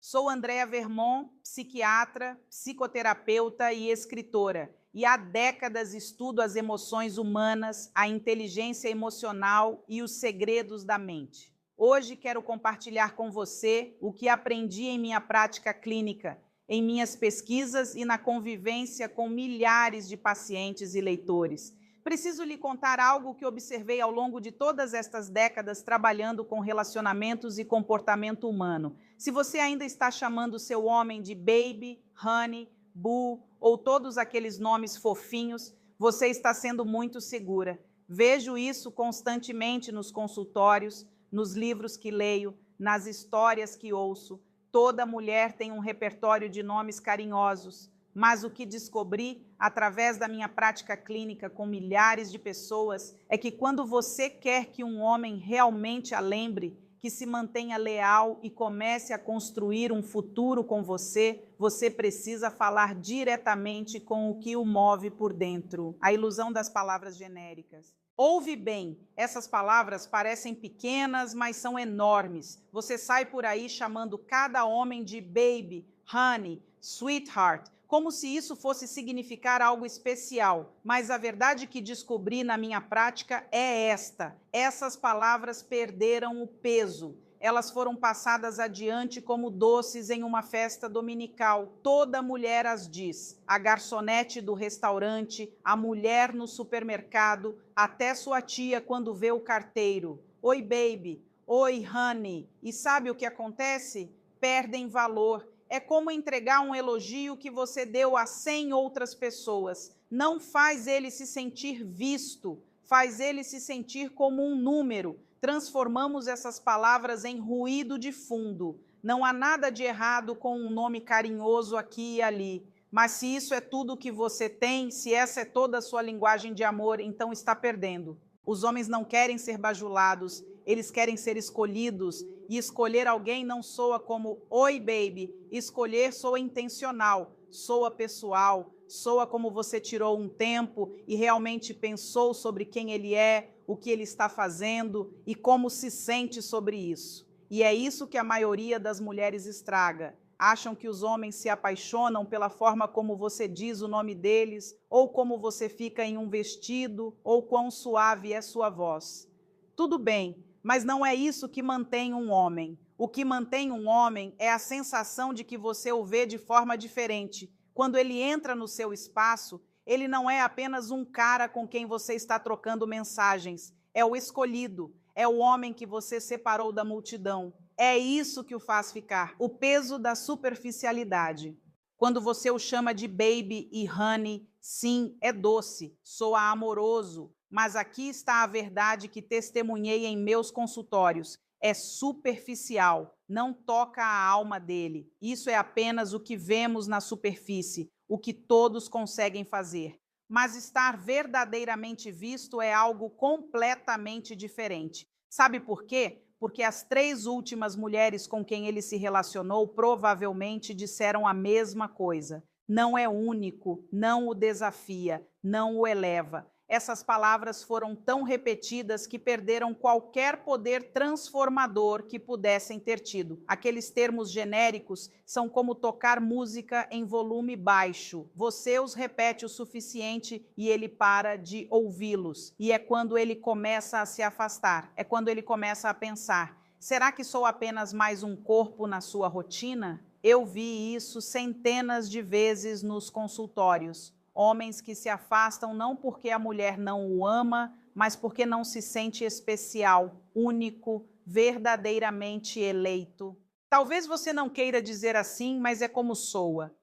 Sou Andrea Vermont, psiquiatra, psicoterapeuta e escritora, e há décadas estudo as emoções humanas, a inteligência emocional e os segredos da mente. Hoje quero compartilhar com você o que aprendi em minha prática clínica, em minhas pesquisas e na convivência com milhares de pacientes e leitores. Preciso lhe contar algo que observei ao longo de todas estas décadas trabalhando com relacionamentos e comportamento humano. Se você ainda está chamando seu homem de baby, honey, boo ou todos aqueles nomes fofinhos, você está sendo muito segura. Vejo isso constantemente nos consultórios, nos livros que leio, nas histórias que ouço. Toda mulher tem um repertório de nomes carinhosos. Mas o que descobri, através da minha prática clínica com milhares de pessoas, é que quando você quer que um homem realmente a lembre, que se mantenha leal e comece a construir um futuro com você, você precisa falar diretamente com o que o move por dentro. A ilusão das palavras genéricas. Ouve bem, essas palavras parecem pequenas, mas são enormes. Você sai por aí chamando cada homem de baby, honey, sweetheart, como se isso fosse significar algo especial. Mas a verdade que descobri na minha prática é esta: essas palavras perderam o peso. Elas foram passadas adiante como doces em uma festa dominical. Toda mulher as diz. A garçonete do restaurante, a mulher no supermercado, até sua tia quando vê o carteiro. Oi, baby. Oi, honey. E sabe o que acontece? Perdem valor. É como entregar um elogio que você deu a 100 outras pessoas. Não faz ele se sentir visto, faz ele se sentir como um número. Transformamos essas palavras em ruído de fundo. Não há nada de errado com um nome carinhoso aqui e ali. Mas se isso é tudo que você tem, se essa é toda a sua linguagem de amor, então está perdendo. Os homens não querem ser bajulados, eles querem ser escolhidos, e escolher alguém não soa como "Oi, baby", escolher soa intencional, soa pessoal, soa como você tirou um tempo e realmente pensou sobre quem ele é, o que ele está fazendo e como se sente sobre isso. E é isso que a maioria das mulheres estraga. Acham que os homens se apaixonam pela forma como você diz o nome deles, ou como você fica em um vestido, ou quão suave é sua voz. Tudo bem, mas não é isso que mantém um homem. O que mantém um homem é a sensação de que você o vê de forma diferente. Quando ele entra no seu espaço, ele não é apenas um cara com quem você está trocando mensagens. É o escolhido, é o homem que você separou da multidão. É isso que o faz ficar, o peso da superficialidade. Quando você o chama de baby e honey, sim, é doce, soa amoroso, mas aqui está a verdade que testemunhei em meus consultórios. É superficial, não toca a alma dele. Isso é apenas o que vemos na superfície, o que todos conseguem fazer. Mas estar verdadeiramente visto é algo completamente diferente. Sabe por quê? Porque as 3 últimas mulheres com quem ele se relacionou provavelmente disseram a mesma coisa. Não é único, não o desafia, não o eleva. Essas palavras foram tão repetidas que perderam qualquer poder transformador que pudessem ter tido. Aqueles termos genéricos são como tocar música em volume baixo. Você os repete o suficiente e ele para de ouvi-los. E é quando ele começa a se afastar, é quando ele começa a pensar: será que sou apenas mais um corpo na sua rotina? Eu vi isso centenas de vezes nos consultórios. Homens que se afastam não porque a mulher não o ama, mas porque não se sente especial, único, verdadeiramente eleito. Talvez você não queira dizer assim, mas é como soa.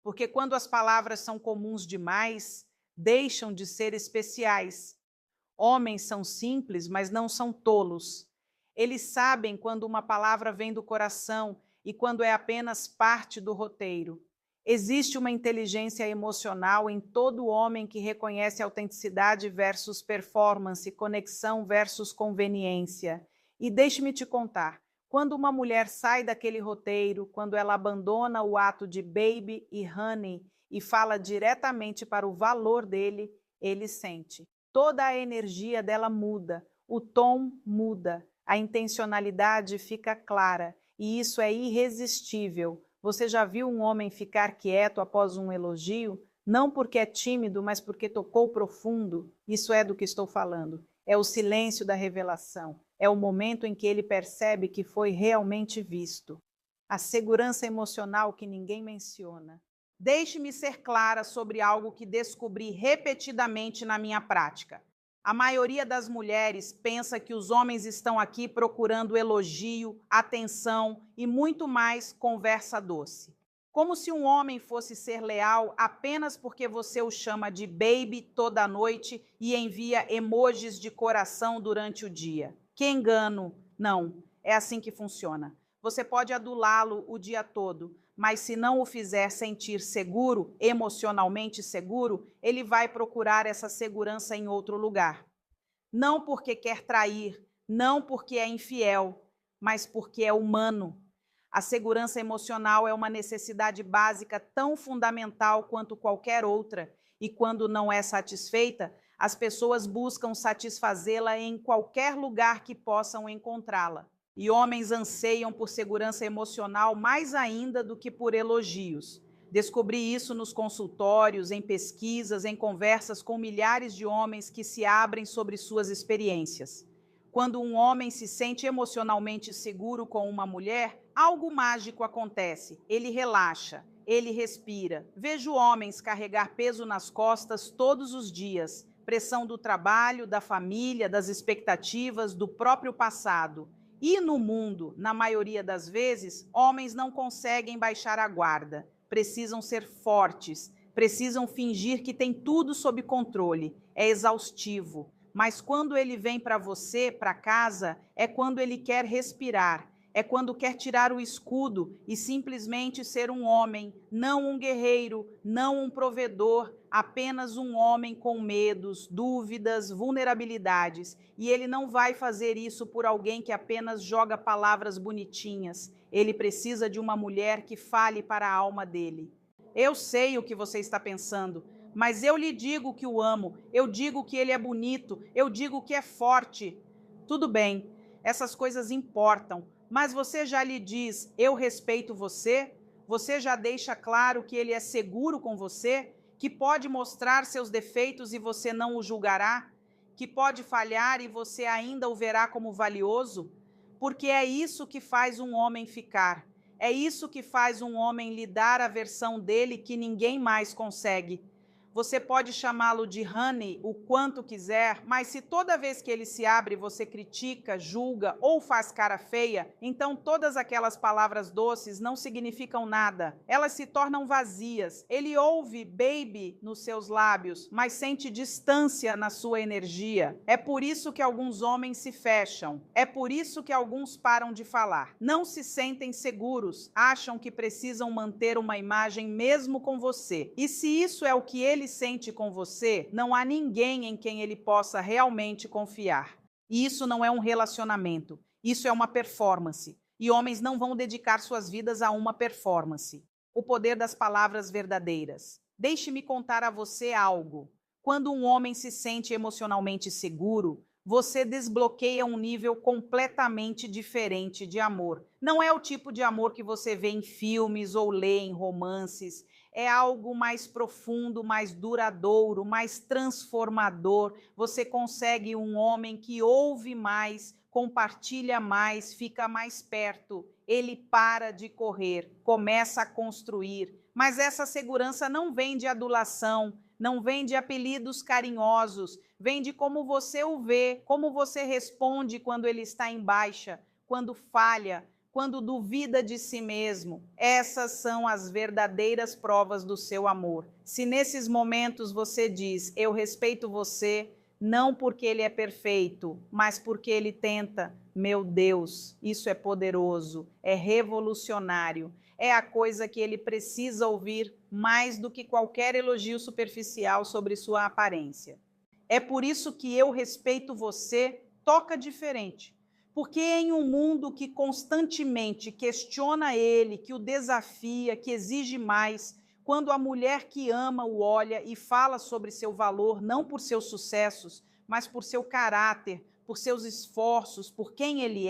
Porque quando as palavras são comuns demais, deixam de ser especiais. Homens são simples, mas não são tolos. Eles sabem quando uma palavra vem do coração e quando é apenas parte do roteiro. Existe uma inteligência emocional em todo homem que reconhece autenticidade versus performance, conexão versus conveniência. E deixe-me te contar, quando uma mulher sai daquele roteiro, quando ela abandona o ato de baby e honey e fala diretamente para o valor dele, ele sente. Toda a energia dela muda, o tom muda, a intencionalidade fica clara. e isso é irresistível. Você já viu um homem ficar quieto após um elogio? Não porque é tímido, mas porque tocou profundo. Isso é do que estou falando. É o silêncio da revelação. É o momento em que ele percebe que foi realmente visto. A segurança emocional que ninguém menciona. Deixe-me ser clara sobre algo que descobri repetidamente na minha prática. A maioria das mulheres pensa que os homens estão aqui procurando elogio, atenção e muito mais conversa doce. Como se um homem fosse ser leal apenas porque você o chama de baby toda noite e envia emojis de coração durante o dia. Que engano! Não, é assim que funciona. Você pode adulá-lo o dia todo, mas se não o fizer sentir seguro, emocionalmente seguro, ele vai procurar essa segurança em outro lugar. Não porque quer trair, não porque é infiel, mas porque é humano. A segurança emocional é uma necessidade básica tão fundamental quanto qualquer outra, e quando não é satisfeita, as pessoas buscam satisfazê-la em qualquer lugar que possam encontrá-la. E homens anseiam por segurança emocional mais ainda do que por elogios. Descobri isso nos consultórios, em pesquisas, em conversas com milhares de homens que se abrem sobre suas experiências. Quando um homem se sente emocionalmente seguro com uma mulher, algo mágico acontece. Ele relaxa, ele respira. Vejo homens carregar peso nas costas todos os dias, pressão do trabalho, da família, das expectativas, do próprio passado. E no mundo, na maioria das vezes, homens não conseguem baixar a guarda. Precisam ser fortes, precisam fingir que tem tudo sob controle. É exaustivo. Mas quando ele vem para você, para casa, é quando ele quer respirar. É quando quer tirar o escudo e simplesmente ser um homem, não um guerreiro, não um provedor, apenas um homem com medos, dúvidas, vulnerabilidades. E ele não vai fazer isso por alguém que apenas joga palavras bonitinhas. Ele precisa de uma mulher que fale para a alma dele. Eu sei o que você está pensando, mas eu lhe digo que o amo, eu digo que ele é bonito, eu digo que é forte. Tudo bem, essas coisas importam, mas você já lhe diz, eu respeito você? Você já deixa claro que ele é seguro com você? Que pode mostrar seus defeitos e você não o julgará? Que pode falhar e você ainda o verá como valioso? Porque é isso que faz um homem ficar. É isso que faz um homem lhe dar a versão dele que ninguém mais consegue. Você pode chamá-lo de honey o quanto quiser, mas se toda vez que ele se abre você critica, julga ou faz cara feia, então todas aquelas palavras doces não significam nada. Elas se tornam vazias. Ele ouve baby nos seus lábios, mas sente distância na sua energia. É por isso que alguns homens se fecham. É por isso que alguns param de falar. Não se sentem seguros, acham que precisam manter uma imagem mesmo com você. E se isso é o que ele sente com você, não há ninguém em quem ele possa realmente confiar. E isso não é um relacionamento, isso é uma performance. E homens não vão dedicar suas vidas a uma performance. O poder das palavras verdadeiras. Deixe-me contar a você algo. Quando um homem se sente emocionalmente seguro, você desbloqueia um nível completamente diferente de amor. Não é o tipo de amor que você vê em filmes ou lê em romances. É algo mais profundo, mais duradouro, mais transformador. Você consegue um homem que ouve mais, compartilha mais, fica mais perto. Ele para de correr, começa a construir. Mas essa segurança não vem de adulação, não vem de apelidos carinhosos, vem de como você o vê, como você responde quando ele está em baixa, quando falha, quando duvida de si mesmo. Essas são as verdadeiras provas do seu amor. Se nesses momentos você diz, eu respeito você, não porque ele é perfeito, mas porque ele tenta, meu Deus, isso é poderoso, é revolucionário. É a coisa que ele precisa ouvir mais do que qualquer elogio superficial sobre sua aparência. É por isso que eu respeito você, toca diferente. Porque em um mundo que constantemente questiona ele, que o desafia, que exige mais, quando a mulher que ama o olha e fala sobre seu valor, não por seus sucessos, mas por seu caráter, por seus esforços, por quem ele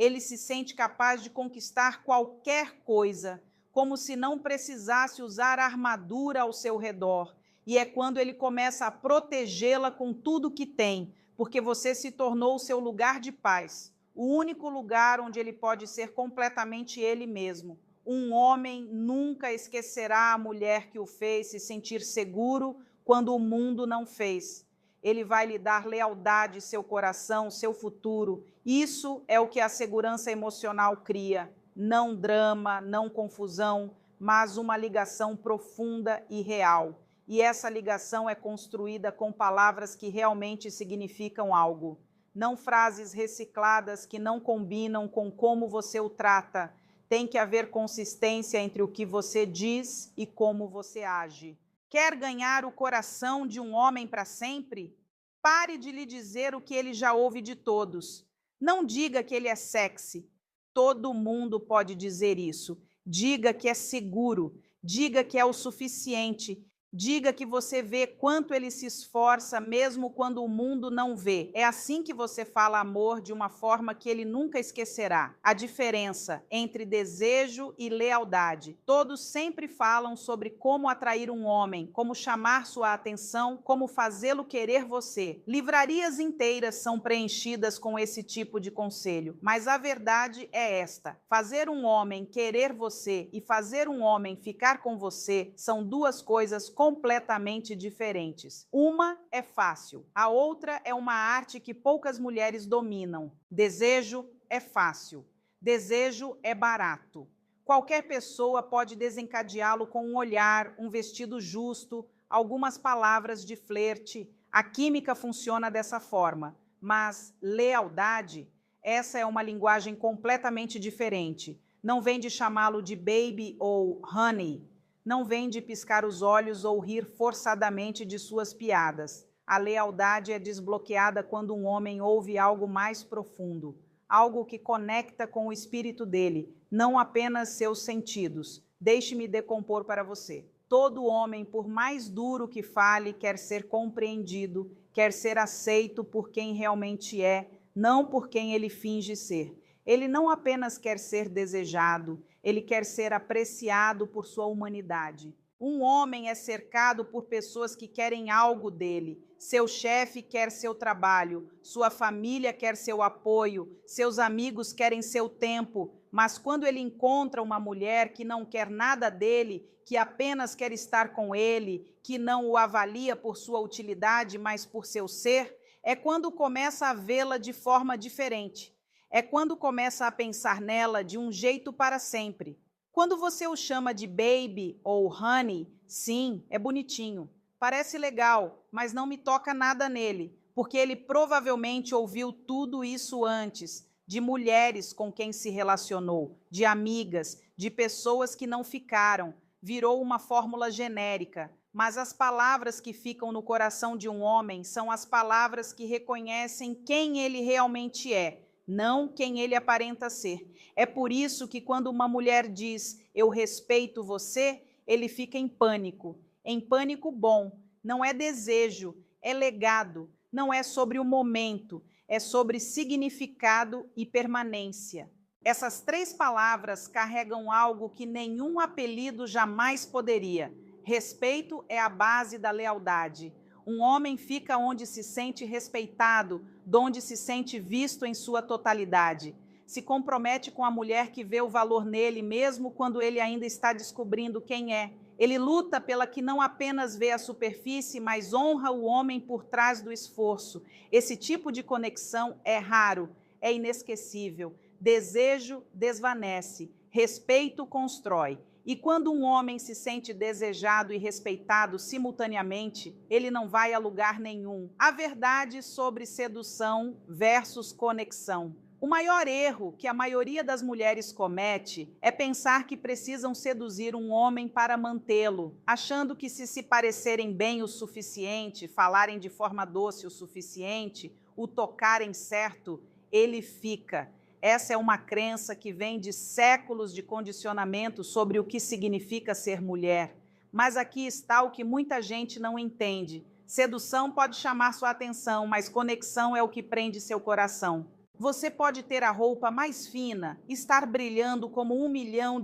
Ele se sente capaz de conquistar qualquer coisa, como se não precisasse usar armadura ao seu redor. E é quando ele começa a protegê-la com tudo que tem, porque você se tornou o seu lugar de paz, o único lugar onde ele pode ser completamente ele mesmo. Um homem nunca esquecerá a mulher que o fez se sentir seguro quando o mundo não fez. Ele vai lhe dar lealdade, seu coração, seu futuro. Isso é o que a segurança emocional cria. Não drama, não confusão, mas uma ligação profunda e real. E essa ligação é construída com palavras que realmente significam algo. Não frases recicladas que não combinam com como você o trata. Tem que haver consistência entre o que você diz e como você age. Quer ganhar o coração de um homem para sempre? Pare de lhe dizer o que ele já ouve de todos. Não diga que ele é sexy. Todo mundo pode dizer isso. Diga que é seguro. Diga que é o suficiente. Diga que você vê quanto ele se esforça, mesmo quando o mundo não vê. É assim que você fala amor de uma forma que ele nunca esquecerá. A diferença entre desejo e lealdade. Todos sempre falam sobre como atrair um homem, como chamar sua atenção, como fazê-lo querer você. Livrarias inteiras são preenchidas com esse tipo de conselho. Mas a verdade é esta: fazer um homem querer você e fazer um homem ficar com você são duas coisas completamente diferentes. Uma é fácil, a outra é uma arte que poucas mulheres dominam. Desejo é fácil, desejo é barato. Qualquer pessoa pode desencadeá-lo com um olhar, um vestido justo, algumas palavras de flerte. A química funciona dessa forma, mas lealdade, essa é uma linguagem completamente diferente. Não vem de chamá-lo de baby ou honey. Não vem de piscar os olhos ou rir forçadamente de suas piadas. A lealdade é desbloqueada quando um homem ouve algo mais profundo, algo que conecta com o espírito dele, não apenas seus sentidos. Deixe-me decompor para você. Todo homem, por mais duro que fale, quer ser compreendido, quer ser aceito por quem realmente é, não por quem ele finge ser. Ele não apenas quer ser desejado, ele quer ser apreciado por sua humanidade. Um homem é cercado por pessoas que querem algo dele. Seu chefe quer seu trabalho, sua família quer seu apoio, seus amigos querem seu tempo. Mas quando ele encontra uma mulher que não quer nada dele, que apenas quer estar com ele, que não o avalia por sua utilidade, mas por seu ser, é quando começa a vê-la de forma diferente. É quando começa a pensar nela de um jeito para sempre. Quando você o chama de baby ou honey, sim, é bonitinho. Parece legal, mas não me toca nada nele, porque ele provavelmente ouviu tudo isso antes, de mulheres com quem se relacionou, de amigas, de pessoas que não ficaram. Virou uma fórmula genérica. Mas as palavras que ficam no coração de um homem são as palavras que reconhecem quem ele realmente é, não quem ele aparenta ser. É por isso que quando uma mulher diz, eu respeito você, ele fica em pânico bom. Não é desejo, é legado. Não é sobre o momento, é sobre significado e permanência. Essas três palavras carregam algo que nenhum apelido jamais poderia. Respeito é a base da lealdade. Um homem fica onde se sente respeitado, onde se sente visto em sua totalidade. Se compromete com a mulher que vê o valor nele, mesmo quando ele ainda está descobrindo quem é. Ele luta pela que não apenas vê a superfície, mas honra o homem por trás do esforço. Esse tipo de conexão é raro, é inesquecível. Desejo desvanece, respeito constrói. E quando um homem se sente desejado e respeitado simultaneamente, ele não vai a lugar nenhum. A verdade sobre sedução versus conexão. O maior erro que a maioria das mulheres comete é pensar que precisam seduzir um homem para mantê-lo, achando que se parecerem bem o suficiente, falarem de forma doce o suficiente, o tocarem certo, ele fica. Essa é uma crença que vem de séculos de condicionamento sobre o que significa ser mulher. Mas aqui está o que muita gente não entende. Sedução pode chamar sua atenção, mas conexão é o que prende seu coração. Você pode ter a roupa mais fina, estar brilhando como $1 milhão,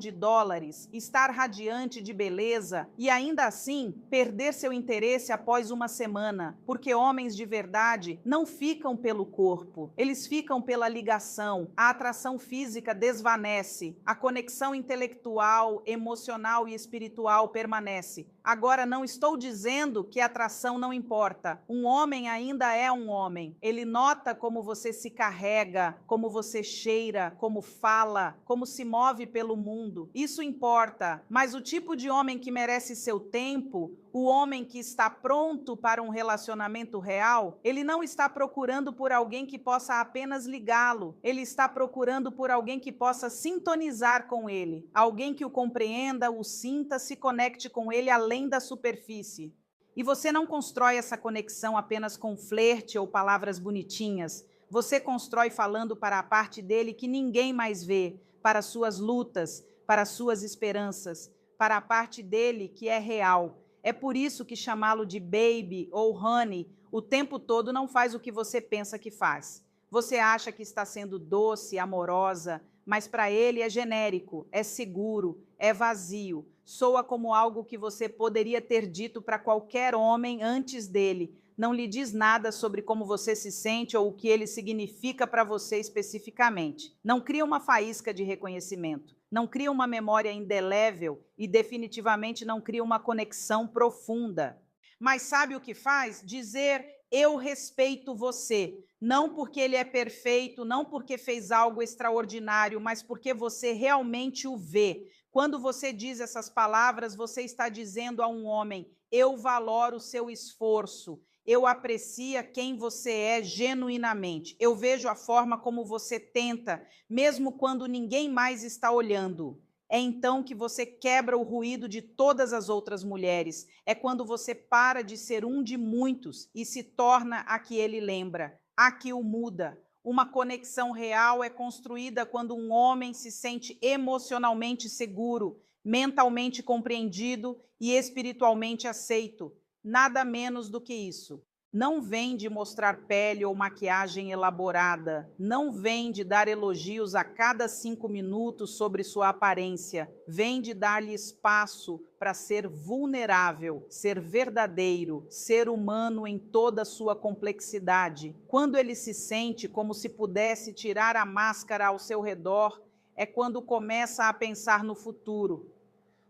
estar radiante de beleza e ainda assim perder seu interesse após uma semana, porque homens de verdade não ficam pelo corpo, eles ficam pela ligação. A atração física desvanece, a conexão intelectual, emocional e espiritual permanece. Agora, não estou dizendo que a atração não importa. Um homem ainda é um homem. Ele nota como você se carrega, como você cheira, como fala, como se move pelo mundo. Isso importa. Mas o tipo de homem que merece seu tempo, o homem que está pronto para um relacionamento real, ele não está procurando por alguém que possa apenas ligá-lo. Ele está procurando por alguém que possa sintonizar com ele. Alguém que o compreenda, o sinta, se conecte com ele além da superfície. E você não constrói essa conexão apenas com flerte ou palavras bonitinhas. Você constrói falando para a parte dele que ninguém mais vê, para suas lutas, para suas esperanças, para a parte dele que é real. É por isso que chamá-lo de baby ou honey o tempo todo não faz o que você pensa que faz. Você acha que está sendo doce, amorosa, mas para ele é genérico, é seguro, é vazio. Soa como algo que você poderia ter dito para qualquer homem antes dele. Não lhe diz nada sobre como você se sente ou o que ele significa para você especificamente. Não cria uma faísca de reconhecimento. Não cria uma memória indelével e definitivamente não cria uma conexão profunda. Mas sabe o que faz? Dizer: eu respeito você. Não porque ele é perfeito, não porque fez algo extraordinário, mas porque você realmente o vê. Quando você diz essas palavras, você está dizendo a um homem: eu valoro o seu esforço, eu aprecio quem você é genuinamente, eu vejo a forma como você tenta, mesmo quando ninguém mais está olhando. É então que você quebra o ruído de todas as outras mulheres. É quando você para de ser um de muitos e se torna a que ele lembra, a que o muda. Uma conexão real é construída quando um homem se sente emocionalmente seguro, mentalmente compreendido e espiritualmente aceito. Nada menos do que isso. Não vem de mostrar pele ou maquiagem elaborada. Não vem de dar elogios a cada 5 minutos sobre sua aparência. Vem de dar-lhe espaço para ser vulnerável, ser verdadeiro, ser humano em toda a sua complexidade. Quando ele se sente como se pudesse tirar a máscara ao seu redor, é quando começa a pensar no futuro.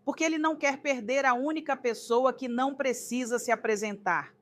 Porque ele não quer perder a única pessoa que não precisa se apresentar.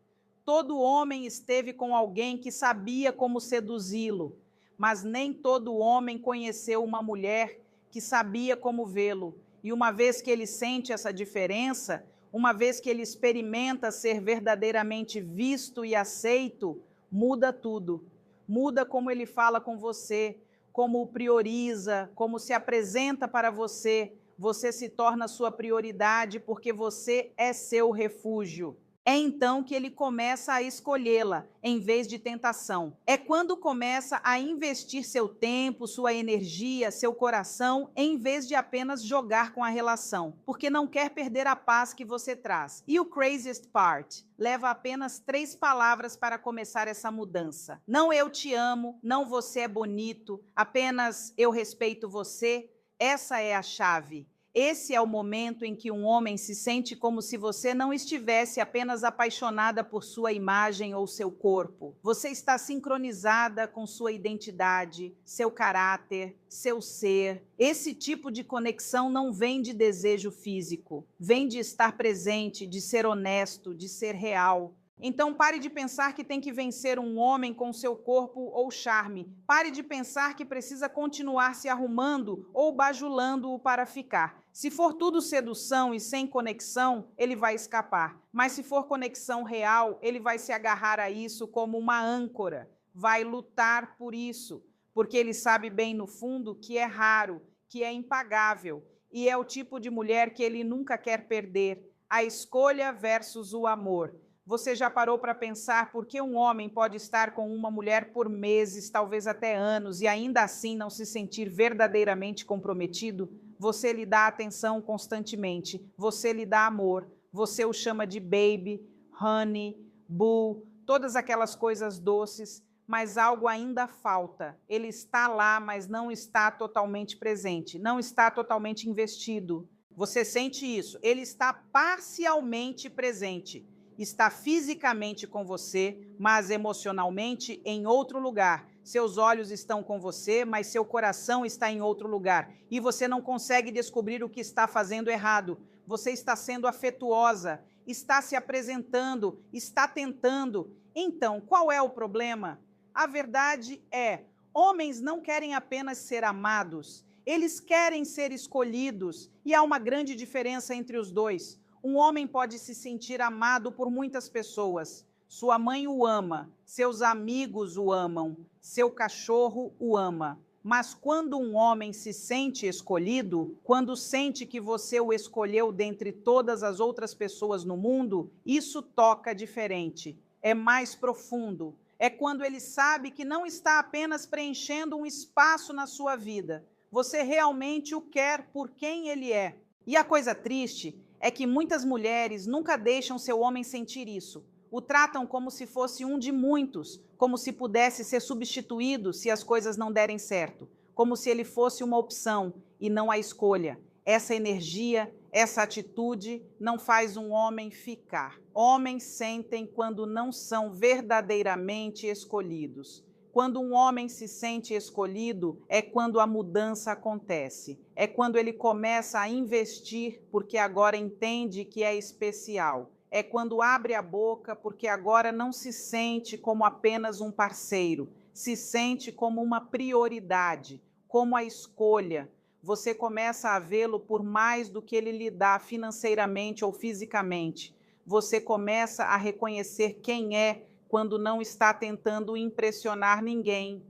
Todo homem esteve com alguém que sabia como seduzi-lo, mas nem todo homem conheceu uma mulher que sabia como vê-lo. E uma vez que ele sente essa diferença, uma vez que ele experimenta ser verdadeiramente visto e aceito, muda tudo. Muda como ele fala com você, como o prioriza, como se apresenta para você. Você se torna sua prioridade porque você é seu refúgio. É então que ele começa a escolhê-la, em vez de tentação. É quando começa a investir seu tempo, sua energia, seu coração, em vez de apenas jogar com a relação, porque não quer perder a paz que você traz. E o craziest part? Leva apenas 3 palavras para começar essa mudança. Não eu te amo, não você é bonito, apenas eu respeito você. Essa é a chave. Esse é o momento em que um homem se sente como se você não estivesse apenas apaixonada por sua imagem ou seu corpo. Você está sincronizada com sua identidade, seu caráter, seu ser. Esse tipo de conexão não vem de desejo físico, vem de estar presente, de ser honesto, de ser real. Então pare de pensar que tem que vencer um homem com seu corpo ou charme. Pare de pensar que precisa continuar se arrumando ou bajulando-o para ficar. Se for tudo sedução e sem conexão, ele vai escapar. Mas se for conexão real, ele vai se agarrar a isso como uma âncora. Vai lutar por isso, porque ele sabe bem no fundo que é raro, que é impagável. E é o tipo de mulher que ele nunca quer perder. A escolha versus o amor. Você já parou para pensar por que um homem pode estar com uma mulher por meses, talvez até anos, e ainda assim não se sentir verdadeiramente comprometido? Você lhe dá atenção constantemente, você lhe dá amor, você o chama de baby, honey, boo, todas aquelas coisas doces, mas algo ainda falta. Ele está lá, mas não está totalmente presente, não está totalmente investido. Você sente isso? Ele está parcialmente presente. Está fisicamente com você, mas emocionalmente em outro lugar. Seus olhos estão com você, mas seu coração está em outro lugar. E você não consegue descobrir o que está fazendo errado. Você está sendo afetuosa, está se apresentando, está tentando. Então, qual é o problema? A verdade é, homens não querem apenas ser amados, eles querem ser escolhidos, e há uma grande diferença entre os dois. Um homem pode se sentir amado por muitas pessoas. Sua mãe o ama, seus amigos o amam, seu cachorro o ama. Mas quando um homem se sente escolhido, quando sente que você o escolheu dentre todas as outras pessoas no mundo, isso toca diferente, é mais profundo. É quando ele sabe que não está apenas preenchendo um espaço na sua vida, você realmente o quer por quem ele é. E a coisa triste é que muitas mulheres nunca deixam seu homem sentir isso. O tratam como se fosse um de muitos, como se pudesse ser substituído se as coisas não derem certo, como se ele fosse uma opção e não a escolha. Essa energia, essa atitude não faz um homem ficar. Homens sentem quando não são verdadeiramente escolhidos. Quando um homem se sente escolhido, é quando a mudança acontece. É quando ele começa a investir porque agora entende que é especial. É quando abre a boca porque agora não se sente como apenas um parceiro, se sente como uma prioridade, como a escolha. Você começa a vê-lo por mais do que ele lhe dá financeiramente ou fisicamente. Você começa a reconhecer quem é quando não está tentando impressionar ninguém,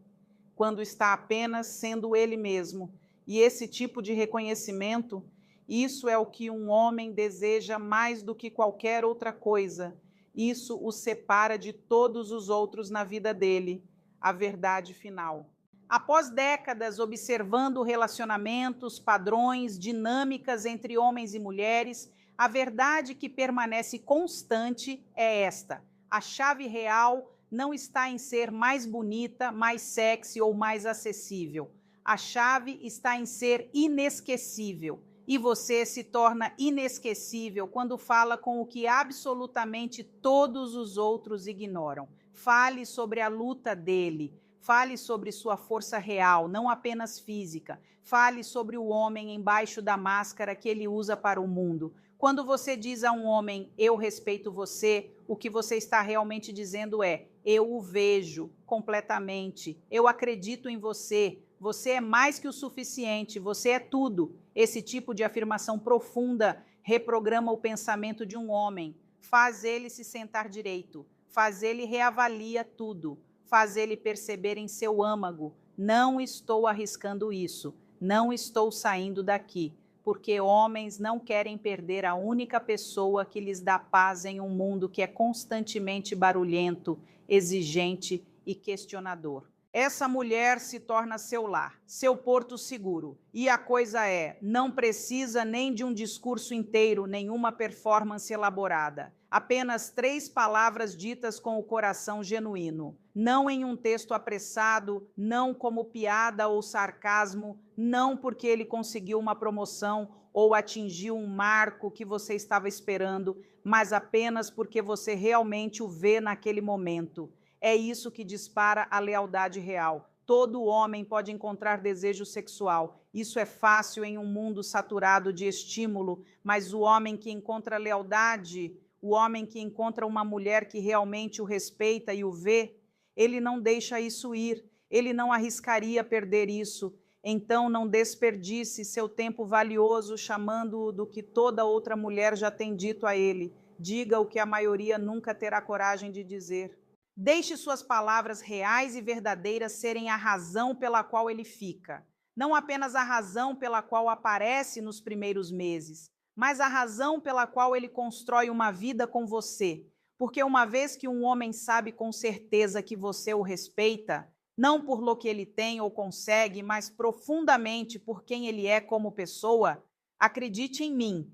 quando está apenas sendo ele mesmo. E esse tipo de reconhecimento, isso é o que um homem deseja mais do que qualquer outra coisa. Isso o separa de todos os outros na vida dele, a verdade final. Após décadas observando relacionamentos, padrões, dinâmicas entre homens e mulheres, a verdade que permanece constante é esta: a chave real não está em ser mais bonita, mais sexy ou mais acessível. A chave está em ser inesquecível. E você se torna inesquecível quando fala com o que absolutamente todos os outros ignoram. Fale sobre a luta dele. Fale sobre sua força real, não apenas física. Fale sobre o homem embaixo da máscara que ele usa para o mundo. Quando você diz a um homem, eu respeito você, o que você está realmente dizendo é, eu o vejo completamente, eu acredito em você, você é mais que o suficiente, você é tudo. Esse tipo de afirmação profunda reprograma o pensamento de um homem, faz ele se sentar direito, faz ele reavalia tudo, faz ele perceber em seu âmago, não estou arriscando isso, não estou saindo daqui. Porque homens não querem perder a única pessoa que lhes dá paz em um mundo que é constantemente barulhento, exigente e questionador. Essa mulher se torna seu lar, seu porto seguro. E a coisa é, não precisa nem de um discurso inteiro, nenhuma performance elaborada. Apenas 3 palavras ditas com o coração genuíno. Não em um texto apressado, não como piada ou sarcasmo, não porque ele conseguiu uma promoção ou atingiu um marco que você estava esperando, mas apenas porque você realmente o vê naquele momento. É isso que dispara a lealdade real. Todo homem pode encontrar desejo sexual. Isso é fácil em um mundo saturado de estímulo, mas o homem que encontra lealdade, o homem que encontra uma mulher que realmente o respeita e o vê, ele não deixa isso ir, ele não arriscaria perder isso. Então não desperdice seu tempo valioso chamando-o do que toda outra mulher já tem dito a ele. Diga o que a maioria nunca terá coragem de dizer. Deixe suas palavras reais e verdadeiras serem a razão pela qual ele fica. Não apenas a razão pela qual aparece nos primeiros meses, mas a razão pela qual ele constrói uma vida com você. Porque uma vez que um homem sabe com certeza que você o respeita, não por lo que ele tem ou consegue, mas profundamente por quem ele é como pessoa, acredite em mim,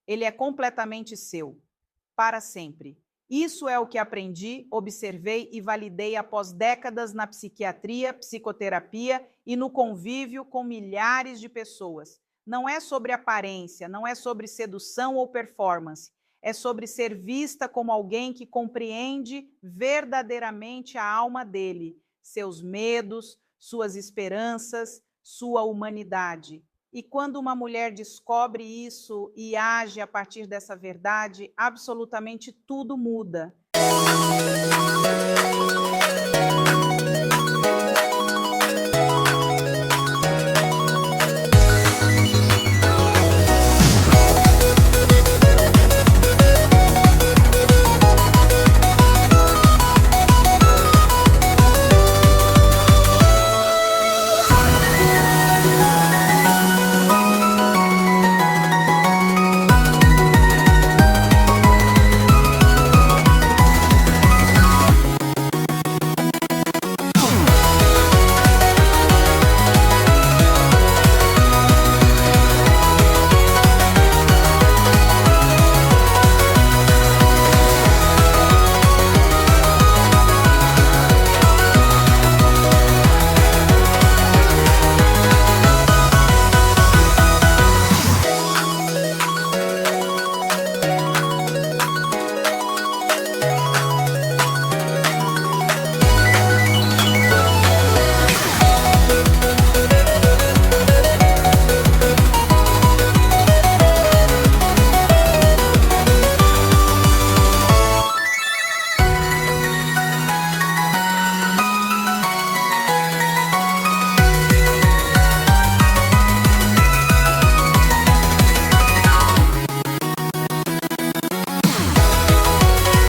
ele é completamente seu, para sempre. Isso é o que aprendi, observei e validei após décadas na psiquiatria, psicoterapia e no convívio com milhares de pessoas. Não é sobre aparência, não é sobre sedução ou performance. É sobre ser vista como alguém que compreende verdadeiramente a alma dele, seus medos, suas esperanças, sua humanidade. E quando uma mulher descobre isso e age a partir dessa verdade, absolutamente tudo muda.